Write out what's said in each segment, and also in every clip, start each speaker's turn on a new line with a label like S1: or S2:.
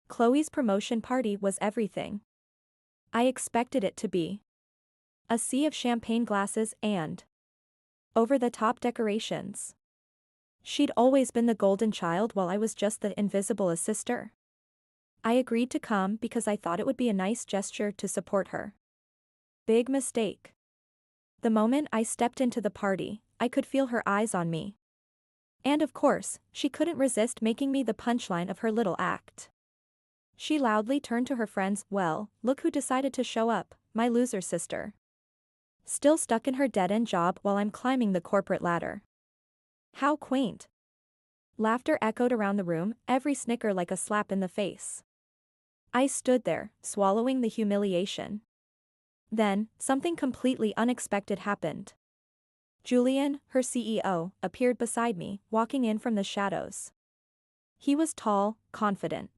S1: Chloe's promotion party was everything I expected it to be. A sea of champagne glasses and over-the-top decorations. She'd always been the golden child while I was just the invisible assister. I agreed to come because I thought it would be a nice gesture to support her. Big mistake. The moment I stepped into the party, I could feel her eyes on me. And of course, she couldn't resist making me the punchline of her little act. She loudly turned to her friends, "Well, look who decided to show up, my loser sister. Still stuck in her dead-end job while I'm climbing the corporate ladder." How quaint. Laughter echoed around the room, every snicker like a slap in the face. I stood there, swallowing the humiliation. Then, something completely unexpected happened. Julian, her CEO, appeared beside me, walking in from the shadows. He was tall, confident,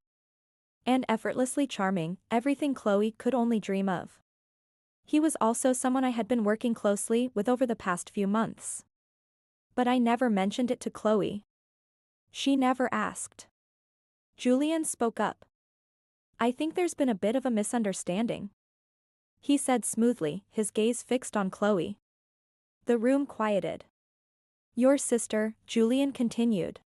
S1: and effortlessly charming, everything Chloe could only dream of. He was also someone I had been working closely with over the past few months. But I never mentioned it to Chloe. She never asked. Julian spoke up. "I think there's been a bit of a misunderstanding," he said smoothly, his gaze fixed on Chloe. The room quieted. "Your sister," Julian continued,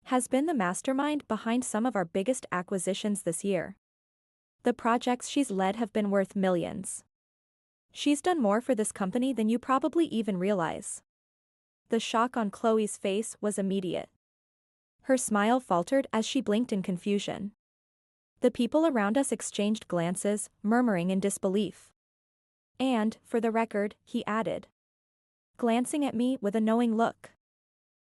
S1: "has been the mastermind behind some of our biggest acquisitions this year. The projects she's led have been worth millions. She's done more for this company than you probably even realize." The shock on Chloe's face was immediate. Her smile faltered as she blinked in confusion. The people around us exchanged glances, murmuring in disbelief. "And, for the record," he added, glancing at me with a knowing look,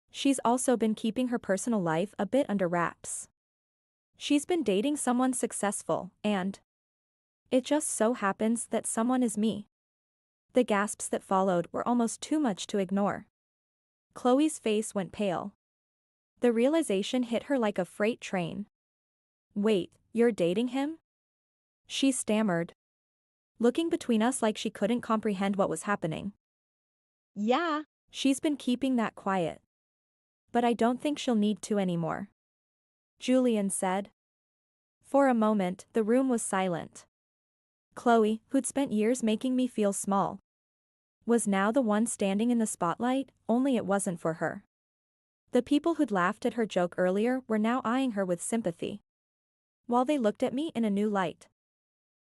S1: "she's also been keeping her personal life a bit under wraps. She's been dating someone successful, and it just so happens that someone is me." The gasps that followed were almost too much to ignore. Chloe's face went pale. The realization hit her like a freight train. "Wait, you're dating him?" she stammered, looking between us like she couldn't comprehend what was happening.
S2: "Yeah,
S1: "She's been keeping that quiet. But I don't think she'll need to anymore," Julian said. For a moment, the room was silent. Chloe, who'd spent years making me feel small, was now the one standing in the spotlight, only it wasn't for her. The people who'd laughed at her joke earlier were now eyeing her with sympathy, while they looked at me in a new light.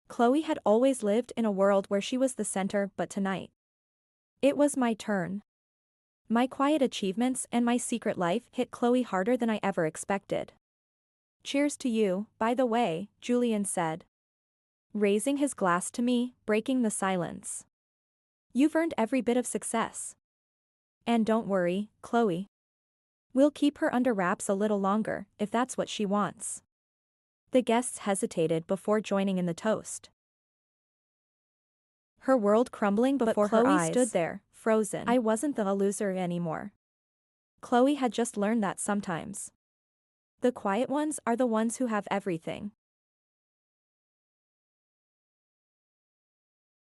S1: Chloe had always lived in a world where she was the center, but tonight, it was my turn. My quiet achievements and my secret life hit Chloe harder than I ever expected. "Cheers to you, by the way," Julian said, raising his glass to me, breaking the silence. "You've earned every bit of success. And don't worry, Chloe. We'll keep her under wraps a little longer, if that's what she wants." The guests hesitated before joining in the toast. Her world crumbling before her eyes. Chloe stood there, frozen. I wasn't the loser anymore. Chloe had just learned that sometimes the quiet ones are the ones who have everything.